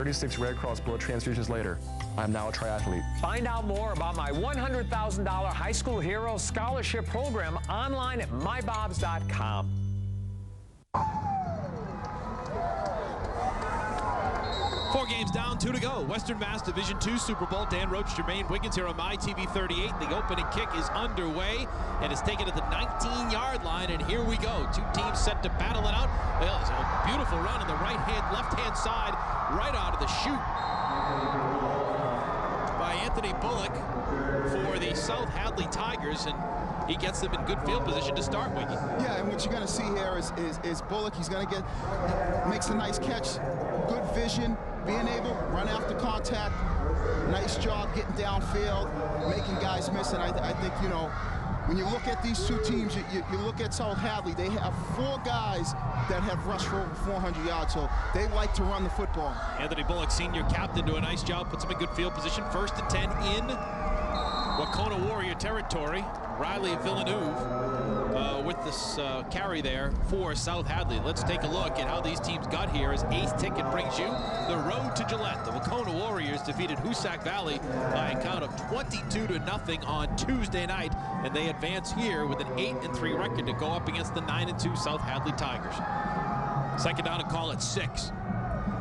36 Red Cross blood transfusions later, I am now a triathlete. Find out more about my $100,000 High School Heroes Scholarship Program online at mybobs.com. 4 games down, 2 to go. Western Mass Division II Super Bowl. Dan Roach, Jermaine Wiggins here on MyTV 38. The opening kick is underway, and it's taken at the 19-yard line, and here we go. 2 teams set to battle it out. Well, it's a beautiful run on the right-hand, left-hand side, right out of the chute by Anthony Bullock for the South Hadley Tigers, and he gets them in good field position to start, Wiggy. Yeah, and what you're going to see here is Bullock. He's going to makes a nice catch, good vision, being able to run after contact. Nice job getting downfield, making guys miss. And I think, you know, when you look at these 2 teams, you look at South Hadley, they have 4 guys that have rushed for over 400 yards, so they like to run the football. Anthony Bullock, senior captain, do a nice job, puts them in good field position. 1st and 10 in Wahconah Warrior territory. Riley Villeneuve with this carry there for South Hadley. Let's take a look at how these teams got here as Ace Ticket brings you the road to Gillette. The Wahconah Warriors defeated Hoosac Valley by a count of 22-0 on Tuesday night, and they advance here with an 8-3 record to go up against the 9-2 South Hadley Tigers. 2nd down and call at 6.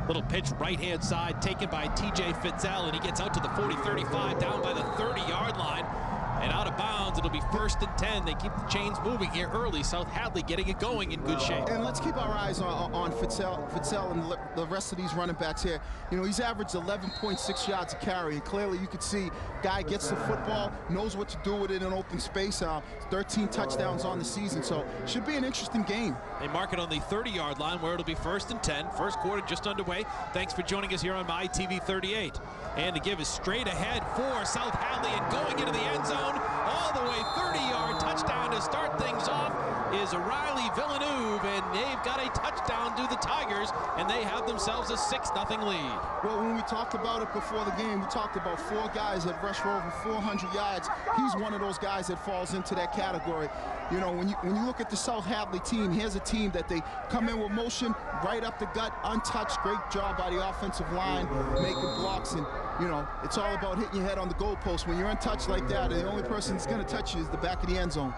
Little pitch right-hand side taken by TJ Fitzel, and he gets out to the 40-35 down by the 30-yard line. And out of bounds, it'll be 1st and 10. They keep the chains moving here early. South Hadley getting it going in good shape. And let's keep our eyes on Fitzel and the rest of these running backs here. You know, he's averaged 11.6 yards a carry, and clearly you could see guy gets the football, knows what to do with it in open space. 13 touchdowns on the season, so should be an interesting game. They mark it on the 30-yard line where it'll be 1st and 10. First quarter just underway. Thanks for joining us here on MyTV 38. And to give is straight ahead for South Hadley, and going into the end zone all the way 30-yard touchdown to start things off is Riley Villeneuve, and they've got a touchdown to the Tigers, and they have themselves a 6-0 lead. Well, when we talked about it before the game, we talked about 4 guys that rushed for over 400 yards. He's one of those guys that falls into that category. You know, when you look at the South Hadley team, here's a team that they come in with motion right up the gut, untouched. Great job by the offensive line, making blocks, and you know, it's all about hitting your head on the goalpost. When you're untouched like that, the only person that's going to touch you is the back of the end zone.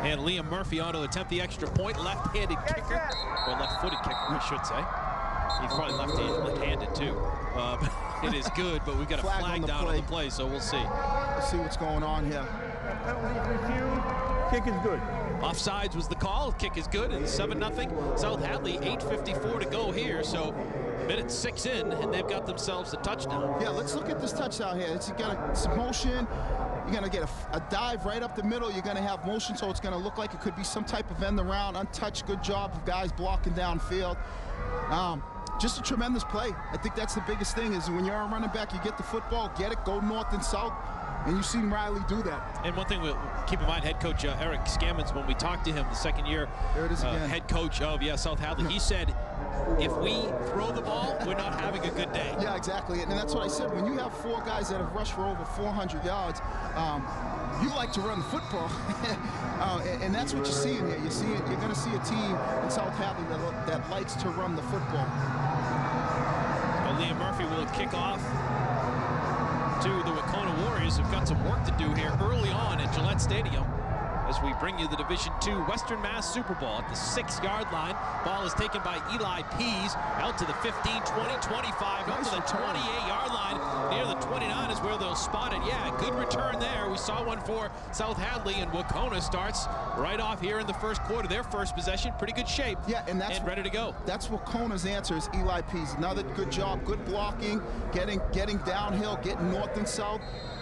And Liam Murphy on to attempt the extra point. Left-handed kicker, or left-footed kicker, I should say. He's probably left-handed too. It is good, but we've got a flag down on the play, so we'll see. Let's see what's going on here. Kick is good. Offsides was the call. Kick is good, and 7-0. South Hadley, 8:54 to go here, so minute 6 in, and they've got themselves a touchdown. Yeah, let's look at this touchdown here. It's got some motion. You're going to get a dive right up the middle. You're going to have motion, so it's going to look like it could be some type of end around, untouched. Good job of guys blocking downfield. Just a tremendous play. I think that's the biggest thing is when you're a running back, you get the football, get it, go north and south, and you've seen Riley do that. And one thing we'll keep in mind, head coach Eric Scammons, when we talked to him the 2nd year head coach of South Hadley, he said, if we throw the ball, we're not having a good day. Yeah, exactly. And that's what I said. When you have 4 guys that have rushed for over 400 yards, you like to run the football. and that's what you're seeing here. You're going to see a team in South Hadley that likes to run the football. Well, Liam Murphy will kick off to the Wahconah Warriors, who've got some work to do here early on at Gillette Stadium as we bring you the Division II Western Mass Super Bowl at the 6-yard line. Ball is taken by Eli Pease out to the 15, 20, 25, up to the 28-yard line. Near the 29 is where they'll spot it. Yeah, good return there. We saw one for South Hadley, and Wahconah starts right off here in the first quarter. Their first possession, pretty good shape. Yeah, and that's ready to go. That's Wahconah's answer is Eli Pease. Another good job, good blocking, getting downhill, getting north and south.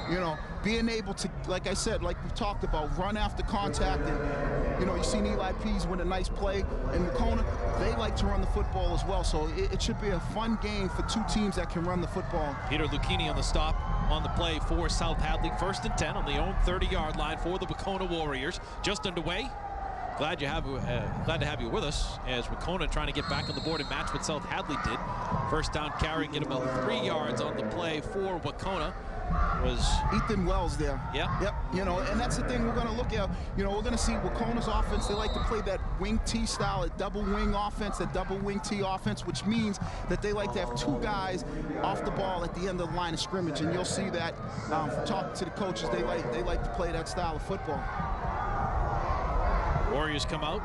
You know, being able to, like I said, like we talked about, run after contact. And, you know, you've seen Eli Pease win a nice play. And Wahconah, they like to run the football as well. So it should be a fun game for 2 teams that can run the football. Peter Lucchini on the stop on the play for South Hadley. 1st and 10 on the own 30-yard line for the Wahconah Warriors. Just underway. Glad to have you with us as Wahconah trying to get back on the board and match what South Hadley did. First down carry, get about 3 yards on the play for Wahconah. Was Ethan Wells there. Yeah. Yep. You know, and that's the thing we're going to look at. You know, we're going to see Wahconah's offense. They like to play that wing T style, a double wing offense, a double wing T offense, which means that they like to have 2 guys off the ball at the end of the line of scrimmage, and you'll see that from talking to the coaches. They like to play that style of football. Warriors come out.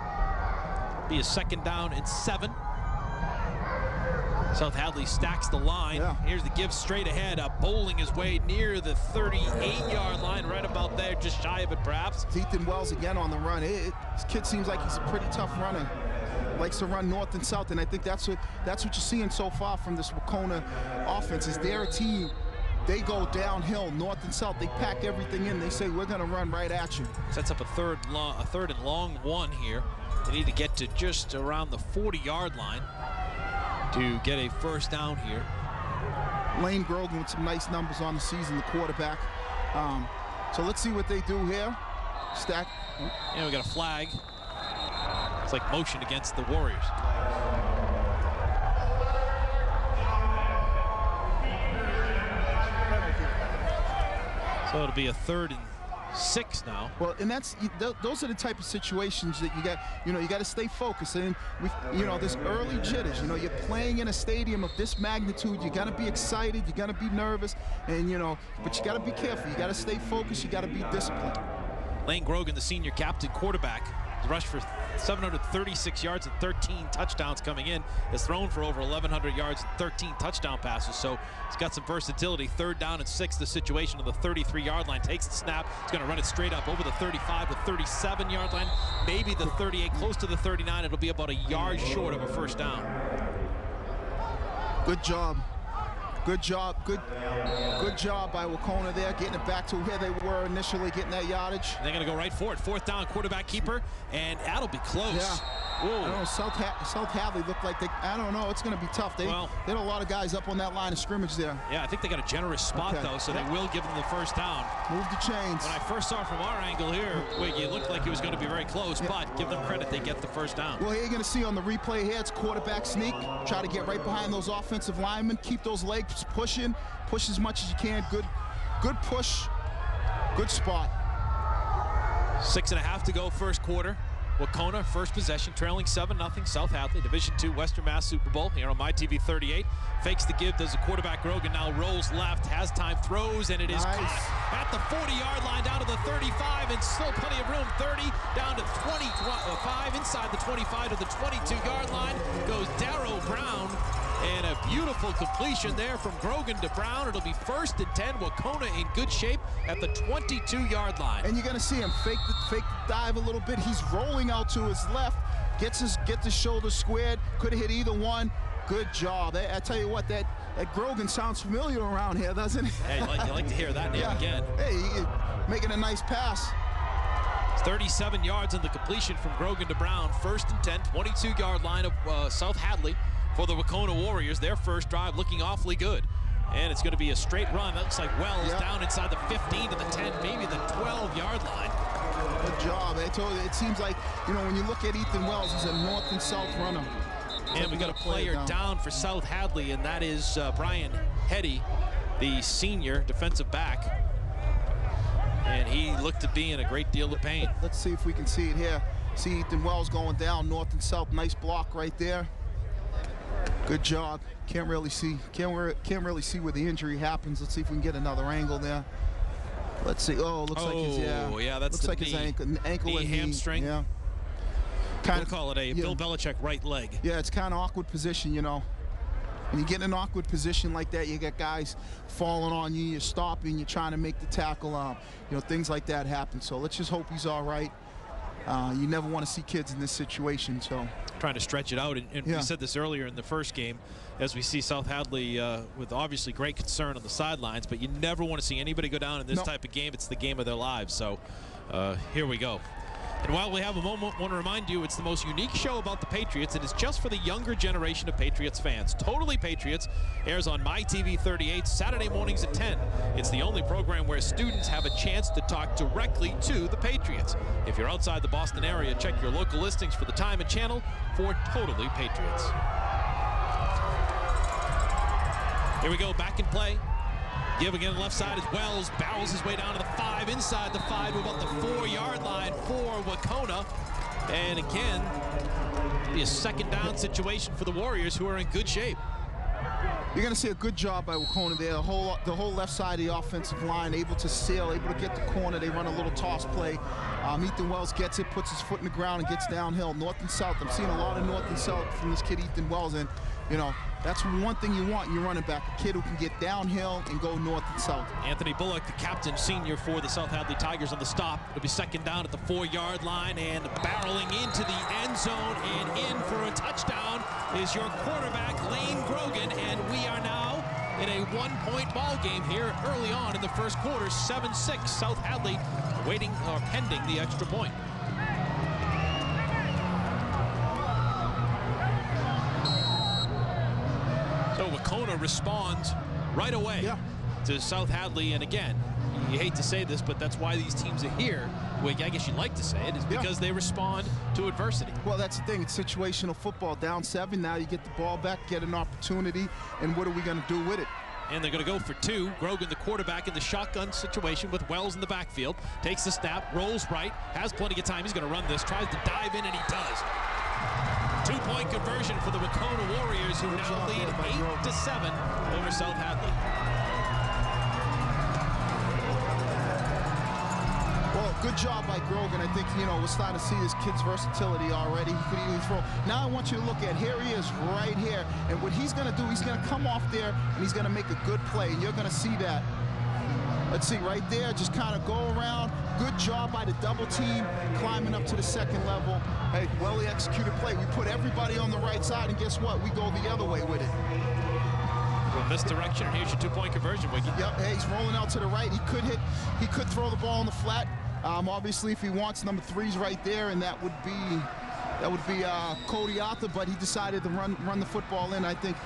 Be a 2nd down and 7. South Hadley stacks the line. Yeah. Here's the give straight ahead, bowling his way near the 38-yard line, right about there, just shy of it perhaps. Ethan Wells again on the run. This kid seems like he's a pretty tough runner. Likes to run north and south, and I think that's what you're seeing so far from this Wahconah offense. Is they're a team. They go downhill, north and south. They pack everything in. They say, we're going to run right at you. Sets up a third and long 1 here. They need to get to just around the 40-yard line to get a 1st down here. Lane Grogan with some nice numbers on the season, the quarterback. So let's see what they do here. Stack. Yeah, we got a flag. It's like motion against the Warriors. So it'll be a 3rd and 6 now. Well, and those are the type of situations that you got to stay focused. And this early jitters, you're playing in a stadium of this magnitude. You got to be excited, you got to be nervous, and but you got to be careful. You got to stay focused, you got to be disciplined. Lane Grogan, the senior captain quarterback, rushed for 736 yards and 13 touchdowns coming in, has thrown for over 1,100 yards and 13 touchdown passes, so he's got some versatility. 3rd down and 6, the situation of the 33-yard line. Takes the snap, he's going to run it straight up over the 35, the 37-yard line, maybe the 38, close to the 39. It'll be about a yard short of a 1st down. Good job. Good job by Wahconah there, getting it back to where they were initially, getting that yardage. They're going to go right for it. 4th down, quarterback keeper, and that'll be close. Yeah. Whoa. I don't know, South Hadley looked like I don't know, it's going to be tough. They had a lot of guys up on that line of scrimmage there. Yeah, I think they got a generous spot, though, so they will give them the 1st down. Move the chains. When I first saw it from our angle here, it looked like it was going to be very close, but give them credit, they get the 1st down. Well, here you're going to see on the replay here, it's quarterback sneak. Try to get right behind those offensive linemen, keep those legs pushing, push as much as you can. Good push, good spot. 6.5 to go, 1st quarter. Wahconah, 1st possession, trailing 7-0. South Hadley, Division II Western Mass Super Bowl here on MyTV 38. Fakes the give, does a quarterback Grogan, now rolls left, has time, throws, and it is caught at the 40-yard line, down to the 35, and still plenty of room. 30 down to 25, inside the 25 to the 22-yard line goes Darrow Brown. And a beautiful completion there from Grogan to Brown. It'll be 1st and 10. Wahconah in good shape at the 22-yard line. And you're going to see him fake the dive a little bit. He's rolling out to his left, gets the shoulder squared. Could have hit either one. Good job. I tell you what, that Grogan sounds familiar around here, doesn't it? Yeah, you like to hear that name again. Hey, making a nice pass. 37 yards on the completion from Grogan to Brown. 1st and 10, 22-yard line of South Hadley for the Wahconah Warriors. Their 1st drive looking awfully good. And it's going to be a straight run. That looks like Wells down inside the 15 to the 10, maybe the 12-yard line. Good job. I told you, it seems like, when you look at Ethan Wells, he's a north and south runner. And we got a player down for South Hadley, and that is Brian Heddy, the senior defensive back. And he looked to be in a great deal of pain. Let's see if we can see it here. See Ethan Wells going down north and south. Nice block right there. Good job. Can't really see where the injury happens. Let's see if we can get another angle there. Let's see. Oh, looks like his that's looks like his ankle knee, and hamstring. Yeah. We'll call it a Bill Belichick right leg. Yeah, it's kind of awkward position, When you get in an awkward position like that, you got guys falling on you, you're stopping, you're trying to make the tackle. Things like that happen. So let's just hope he's all right. You never want to see kids in this situation, so. Trying to stretch it out, and we said this earlier in the first game, as we see South Hadley with obviously great concern on the sidelines, but you never want to see anybody go down in this type of game. It's the game of their lives, so here we go. And while we have a moment, I want to remind you it's the most unique show about the Patriots. It is just for the younger generation of Patriots fans. Totally Patriots airs on MyTV 38 Saturday mornings at 10. It's the only program where students have a chance to talk directly to the Patriots. If you're outside the Boston area, check your local listings for the time and channel for Totally Patriots. Here we go, back in play. Give again left side as Wells barrels his way down to the 5, inside the 5 to about the 4-yard line for Wahconah. And again, Be a second down situation for the Warriors, who are in good shape. You're going to see a good job by Wahconah there. The whole left side of the offensive line, able to sail, able to get the corner. They run a little toss play. Ethan Wells gets it, puts his foot in the ground, and gets downhill. North and south. I'm seeing a lot of north and south from this kid, Ethan Wells. And, you know, that's one thing you want in your running back, a kid who can get downhill and go north and south. Anthony Bullock, the captain, senior for the South Hadley Tigers on the stop. It'll be second down at the 4-yard line, and barreling into the end zone and in for a touchdown is your quarterback, Lane Grogan, and we are now in a one-point ball game here early on in the first quarter. 7-6, South Hadley waiting or pending the extra point. So Wahconah responds right away to South Hadley, and again, you hate to say this, but that's why these teams are here. Well, I guess you'd like to say it, is because they respond to adversity. Well, that's the thing. It's situational football. Down 7, now you get the ball back, get an opportunity, and what are we going to do with it? And they're going to go for 2. Grogan, the quarterback, in the shotgun situation with Wells in the backfield. Takes the snap, rolls right, has plenty of time. He's going to run this, tries to dive in, and he does. 2-point conversion for the Wahconah Warriors, who now lead 8-7 over South Hadley. Well, good job by Grogan. I think, you know, we're starting to see this kid's versatility already. He could even throw. Now I want you to look at, here he is right here. And what he's going to do, he's going to come off there, and he's going to make a good play. And you're going to see that. Let's see, right there, just kind of go around. Good job by the double team, climbing up to the second level. Hey, well executed play. We put everybody on the right side, and guess what? We go the other way with it. Well, misdirection, and here's your 2-point conversion, Wiggy. Yep, hey, he's rolling out to the right. He could throw the ball on the flat. Obviously, if he wants, number 3's right there, and that would be Cody Arthur, but he decided to run the football in. I think,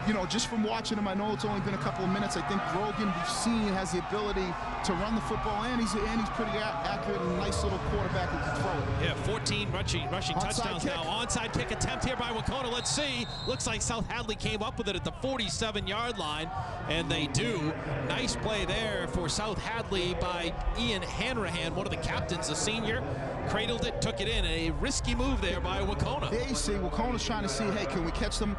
you know, just from watching him, I know it's only been a couple of minutes. I think Grogan, we've seen, has the ability to run the football, and he's pretty accurate and a nice little quarterback who can throw it. Yeah, 14 rushing touchdowns kick. now. Onside kick attempt here by Wahconah. Let's see. Looks like South Hadley came up with it at the 47-yard line, and they do. Nice play there for South Hadley by Ian Hanrahan, one of the captains, a senior. Cradled it, took it in. A risky move there by Wahconah. Yeah, you see, Wahconah's trying to see, hey, can we catch them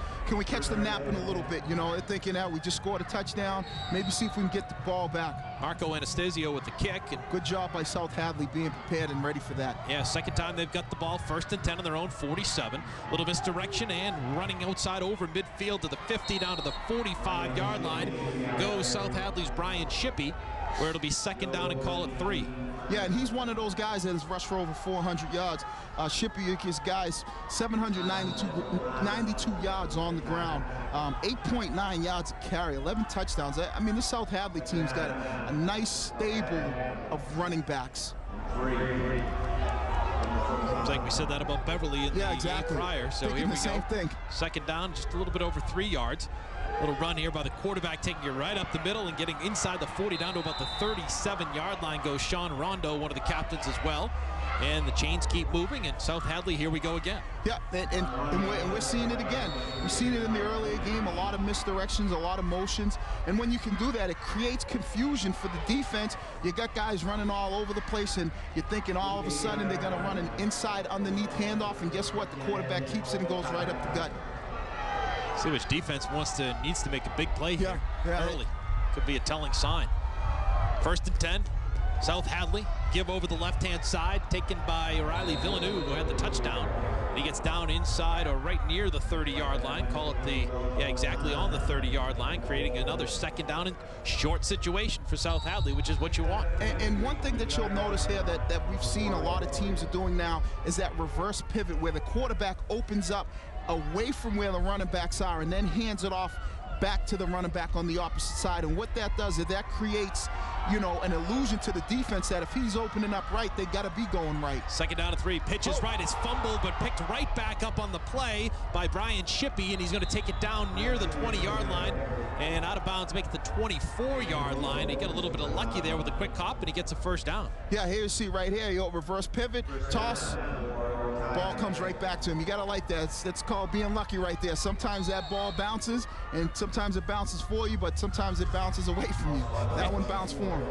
napping a little bit? You know, they're thinking that we just scored a touchdown. Maybe see if we can get the ball back. Marco Anastasio with the kick. And good job by South Hadley being prepared and ready for that. Yeah, second time they've got the ball, 1st and 10 on their own 47. Little misdirection and running outside over midfield to the 50 down to the 45-yard line goes South Hadley's Brian Shippey, where it'll be second down and call it 3. Yeah, and he's one of those guys that has rushed for over 400 yards. Shippey, his guys, 792 yards on the ground, 8.9 yards a carry, 11 touchdowns. I mean, this South Hadley team's got a nice stable of running backs. Seems like we said that about Beverly in the game prior. So here we go. Same thing. Second down, just a little bit over 3 yards. Little run here by the quarterback, taking it right up the middle and getting inside the 40 down to about the 37-yard line goes Sean Rondo, one of the captains as well. And the chains keep moving, and South Hadley, here we go again. Yeah, and we're seeing it again. We've seen it in the earlier game, a lot of misdirections, a lot of motions. And when you can do that, it creates confusion for the defense. You got guys running all over the place, and you're thinking all of a sudden they're going to run an inside underneath handoff, and guess what? The quarterback keeps it and goes right up the gut. See which defense needs to make a big play here early. Could be a telling sign. 1st and 10. South Hadley give over the left-hand side, taken by Riley Villeneuve, who had the touchdown. He gets down inside or right near the 30-yard line. Call it exactly on the 30-yard line, creating another second down and short situation for South Hadley, which is what you want. And one thing that you'll notice here that we've seen a lot of teams are doing now is that reverse pivot where the quarterback opens up away from where the running backs are and then hands it off back to the running back on the opposite side. And what that does is that creates, you know, an illusion to the defense that if he's opening up right, they got to be going right. Second down and 3. Pitches right. It's fumbled, but picked right back up on the play by Brian Shippey, and he's going to take it down near the 20-yard line and out of bounds, make it the 24-yard line. He got a little bit of lucky there with a quick hop, and he gets a first down. Yeah, here you see right here, you reverse pivot, toss. Ball comes right back to him. You got to like that. That's called being lucky right there. Sometimes that ball bounces, and sometimes it bounces for you, but sometimes it bounces away from you. That one bounced for him.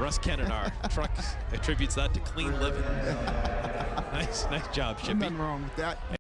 Russ Kennan, our truck, attributes that to clean living. Nice job, Shippey. Nothing wrong with that.